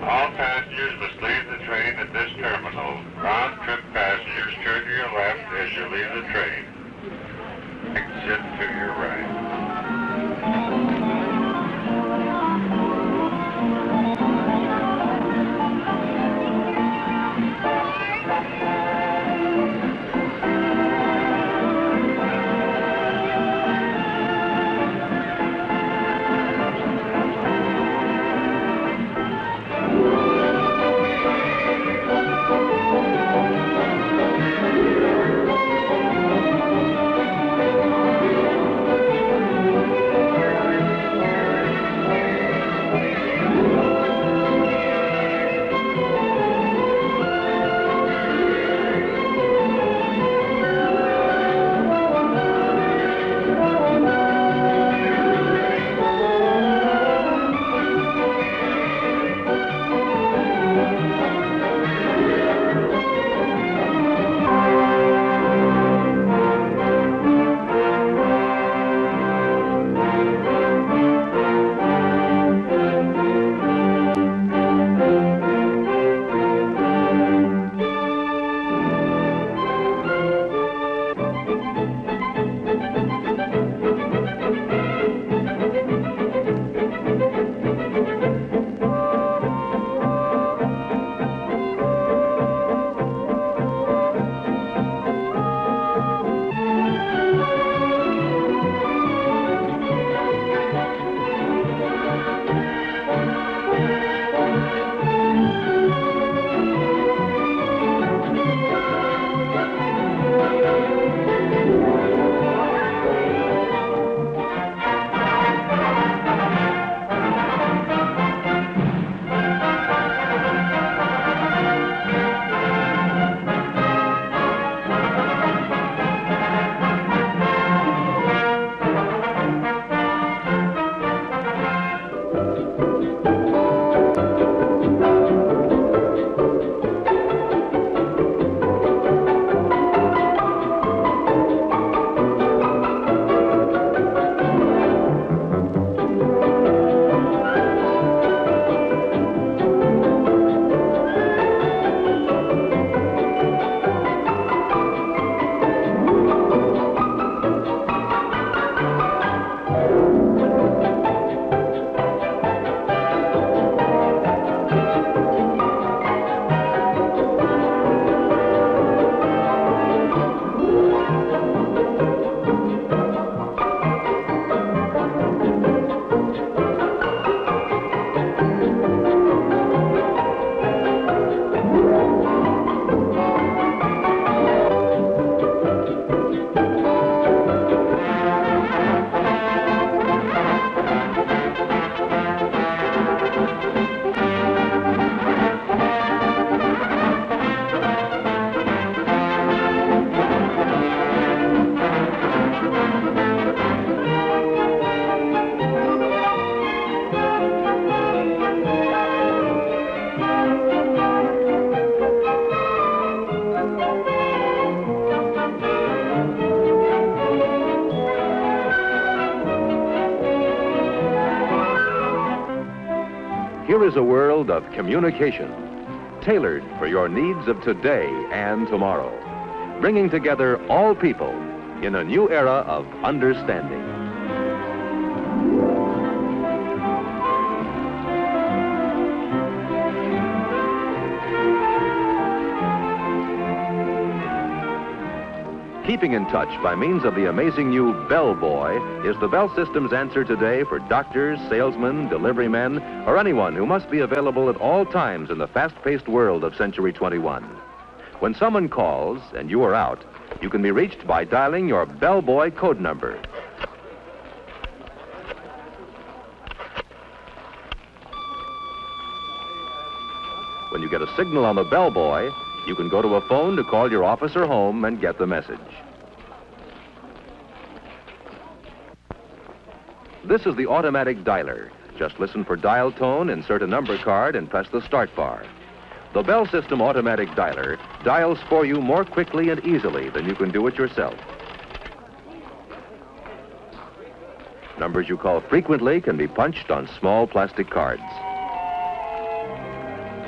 All passengers must leave the train at this terminal. Round-trip passengers turn to your left as you leave the train. Exit to your right. Here is a world of communication, tailored for your needs of today and tomorrow, bringing together all people in a new era of understanding. Keeping in touch by means of the amazing new Bell Boy is the Bell System's answer today for doctors, salesmen, delivery men, or anyone who must be available at all times in the fast-paced world of Century 21. When someone calls and you are out, you can be reached by dialing your Bell Boy code number. When you get a signal on the Bell Boy, you can go to a phone to call your office or home and get the message. This is the automatic dialer. Just listen for dial tone, insert a number card, and press the start bar. The Bell System automatic dialer dials for you more quickly and easily than you can do it yourself. Numbers you call frequently can be punched on small plastic cards.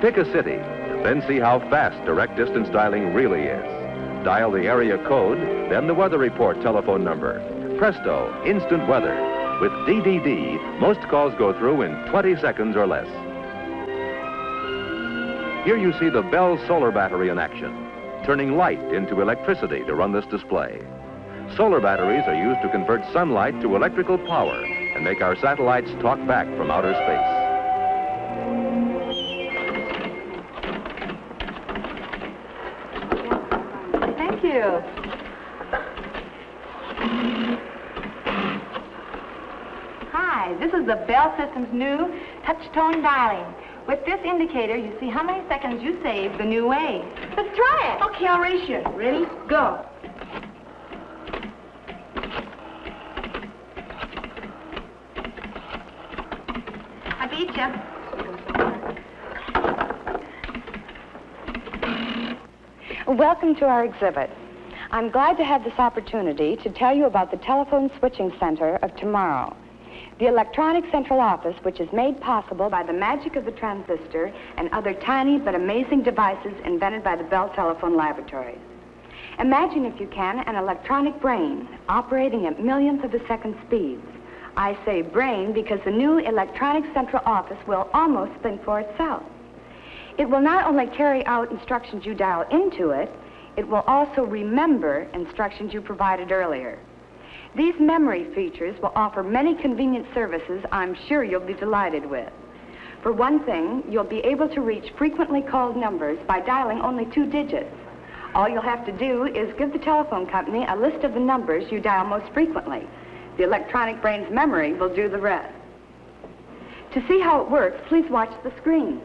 Pick a city, then see how fast direct distance dialing really is. Dial the area code, then the weather report telephone number. Presto, instant weather. With DDD, most calls go through in 20 seconds or less. Here you see the Bell solar battery in action, turning light into electricity to run this display. Solar batteries are used to convert sunlight to electrical power and make our satellites talk back from outer space. Thank you. Hi, this is the Bell System's new touch-tone dialing. With this indicator, you see how many seconds you save the new way. Let's try it. Okay, I'll race you. Ready? Go. I beat you. Welcome to our exhibit. I'm glad to have this opportunity to tell you about the telephone switching center of tomorrow. The electronic central office, which is made possible by the magic of the transistor and other tiny but amazing devices invented by the Bell Telephone Laboratories. Imagine, if you can, an electronic brain operating at millionths of a second speeds. I say brain because the new electronic central office will almost think for itself. It will not only carry out instructions you dial into it, it will also remember instructions you provided earlier. These memory features will offer many convenient services I'm sure you'll be delighted with. For one thing, you'll be able to reach frequently called numbers by dialing only 2 digits. All you'll have to do is give the telephone company a list of the numbers you dial most frequently. The electronic brain's memory will do the rest. To see how it works, please watch the screen.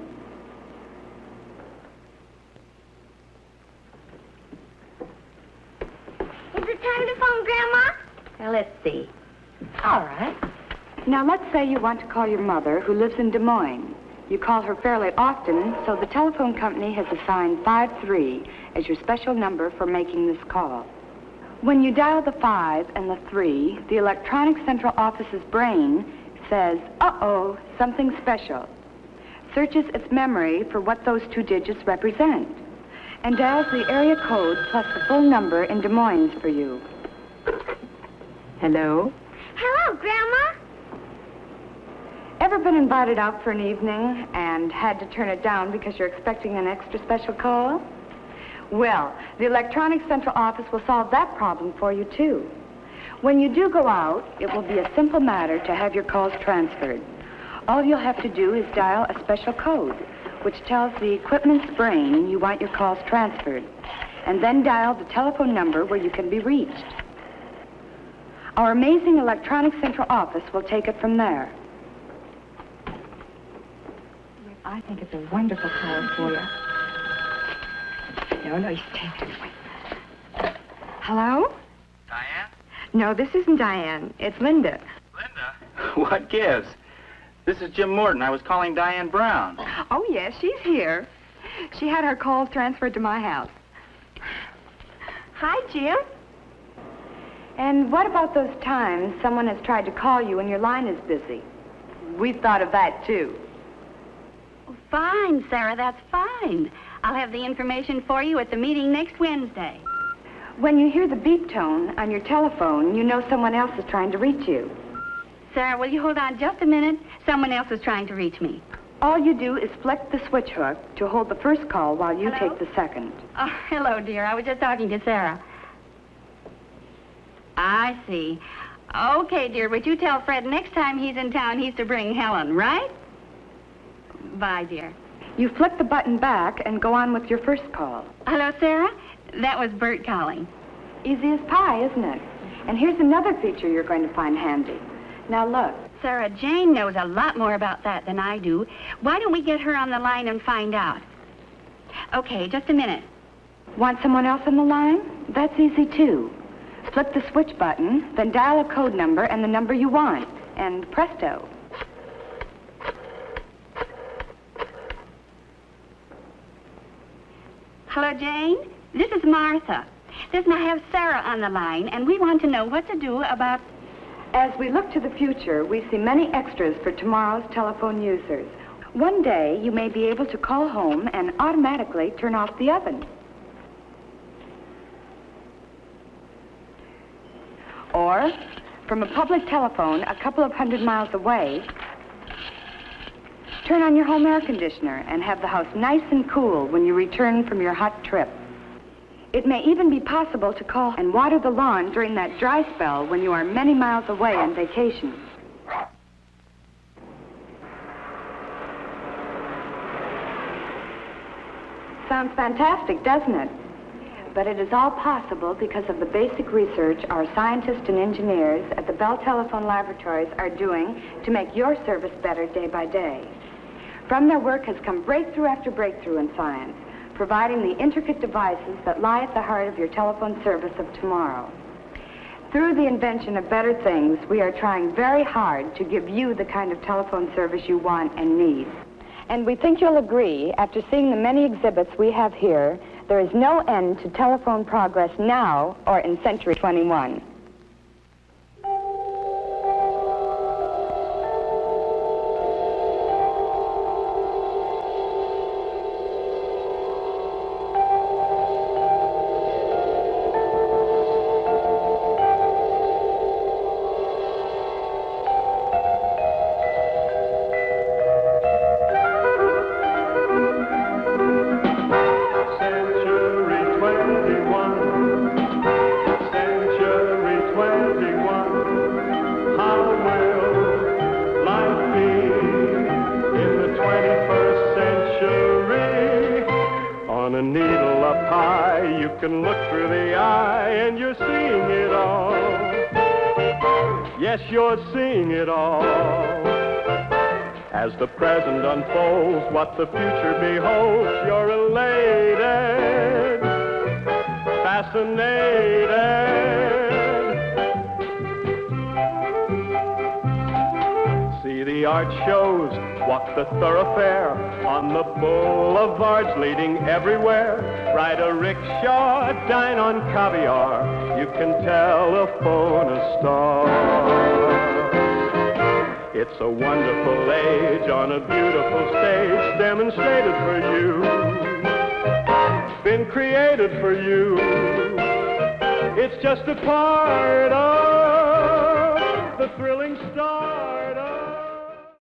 Is it time to phone Grandma? Now, let's see. All right. Now, let's say you want to call your mother, who lives in Des Moines. You call her fairly often, so the telephone company has assigned 53 as your special number for making this call. When you dial the 5 and the 3, the electronic central office's brain says, uh-oh, something special, searches its memory for what those 2 digits represent, and dials the area code plus the full number in Des Moines for you. Hello? Hello, Grandma. Ever been invited out for an evening and had to turn it down because you're expecting an extra special call? Well, the electronic central office will solve that problem for you, too. When you do go out, it will be a simple matter to have your calls transferred. All you'll have to do is dial a special code, which tells the equipment's brain you want your calls transferred, and then dial the telephone number where you can be reached. Our amazing electronic central office will take it from there. I think it's a wonderful call for you. No, you stay there. Hello? Diane? No, this isn't Diane. It's Linda. Linda? What gives? This is Jim Morton. I was calling Diane Brown. Oh, yes, she's here. She had her calls transferred to my house. Hi, Jim. And what about those times someone has tried to call you and your line is busy? We've thought of that, too. Fine, Sarah, that's fine. I'll have the information for you at the meeting next Wednesday. When you hear the beep tone on your telephone, you know someone else is trying to reach you. Sarah, will you hold on just a minute? Someone else is trying to reach me. All you do is flick the switch hook to hold the first call while you Hello? take the second. Oh, hello, dear. I was just talking to Sarah. I see. Okay, dear, but you tell Fred next time he's in town he's to bring Helen, right? Bye, dear. You flick the button back and go on with your first call. Hello, Sarah? That was Bert calling. Easy as pie, isn't it? And here's another feature you're going to find handy. Now look. Sarah Jane knows a lot more about that than I do. Why don't we get her on the line and find out? Okay, just a minute. Want someone else on the line? That's easy, too. Flip the switch button, then dial a code number and the number you want. And presto. Hello, Jane. This is Martha. Listen, I have Sarah on the line, and we want to know what to do about... As we look to the future, we see many extras for tomorrow's telephone users. One day, you may be able to call home and automatically turn off the oven. Or, from a public telephone a couple of 100 miles away, turn on your home air conditioner and have the house nice and cool when you return from your hot trip. It may even be possible to call and water the lawn during that dry spell when you are many miles away on vacation. Sounds fantastic, doesn't it? But it is all possible because of the basic research our scientists and engineers at the Bell Telephone Laboratories are doing to make your service better day by day. From their work has come breakthrough after breakthrough in science, providing the intricate devices that lie at the heart of your telephone service of tomorrow. Through the invention of better things, we are trying very hard to give you the kind of telephone service you want and need. And we think you'll agree, after seeing the many exhibits we have here, there is no end to telephone progress now or in Century 21. Yes, you're seeing it all. As the present unfolds, what the future beholds, you're elated, fascinated. See the art shows, walk the thoroughfare, on the boulevards leading everywhere. Ride a rickshaw, dine on caviar, you can telephone a star. It's a wonderful age on a beautiful stage, demonstrated for you, been created for you. It's just a part of the thrilling story.